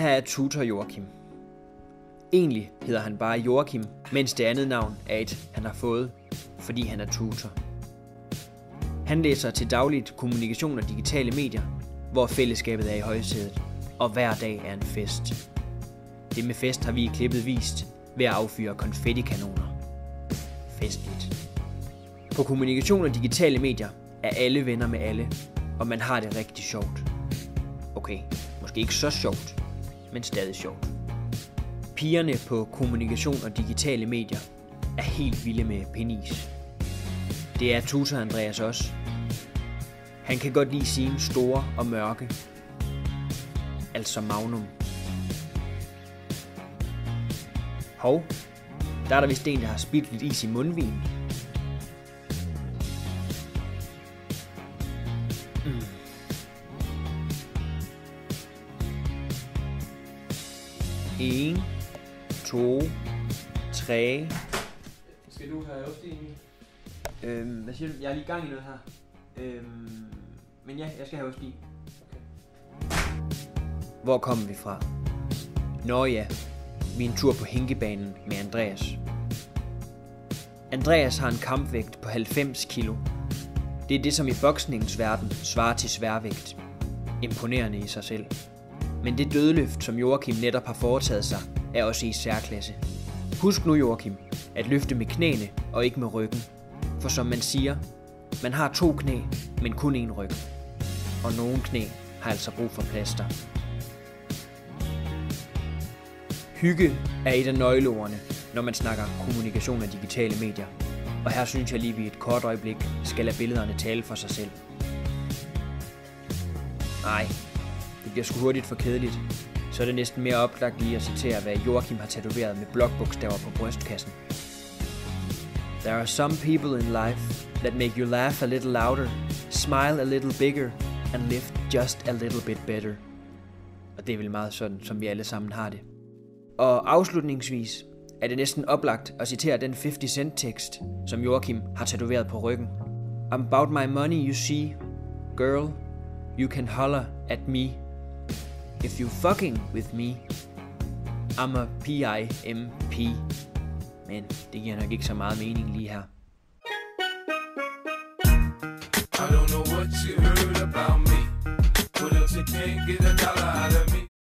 Her er tutor Joachim. Egentlig hedder han bare Joachim, mens det andet navn er et, han har fået, fordi han er tutor. Han læser til dagligt kommunikation og digitale medier, hvor fællesskabet er i højsædet, og hver dag er en fest. Det med fest har vi i klippet vist ved at affyre konfettikanoner. Festligt. På kommunikation og digitale medier er alle venner med alle, og man har det rigtig sjovt. Okay, måske ikke så sjovt, men stadig sjovt. Pigerne på kommunikation og digitale medier er helt vilde med penis. Det er tutor Andreas også. Han kan godt lide sine store og mørke, altså Magnum. Hov, der er der vist en, der har spildt lidt is i mundvin. En, 2, 3. Skal du have ost i? Hvad siger du? Jeg er lige i gang i noget her. Men ja, jeg skal have ost i. Okay. Hvor kommer vi fra? Nå ja, min tur på hænkebanen med Andreas. Andreas har en kampvægt på 90 kilo. Det er det, som i boksningens verden svarer til sværvægt. Imponerende i sig selv. Men det dødløft, som Joachim netop har foretaget sig, er også i særklasse. Husk nu, Joachim, at løfte med knæene og ikke med ryggen. For som man siger, man har 2 knæ, men kun 1 ryg. Og nogle knæ har altså brug for plaster. Hygge er et af nøgleordene, når man snakker kommunikation og digitale medier. Og her synes jeg lige, vi et kort øjeblik skal lade billederne tale for sig selv. Nej, det bliver sgu hurtigt for kedeligt. Så er det næsten mere oplagt lige at citere, hvad Joachim har tatoveret med blokbogstaver på brystkassen. There are some people in life that make you laugh a little louder, smile a little bigger, and live just a little bit better. Og det er vel meget sådan, som vi alle sammen har det. Og afslutningsvis er det næsten oplagt at citere den 50 Cent tekst, som Joachim har tatoveret på ryggen. I'm about my money, you see. Girl, you can holler at me. If you fucking with me, I'm a PIMP. Men det giver nok ikke så meget mening lige her. I don't know what you heard about me, but else you can't get $1 out of me.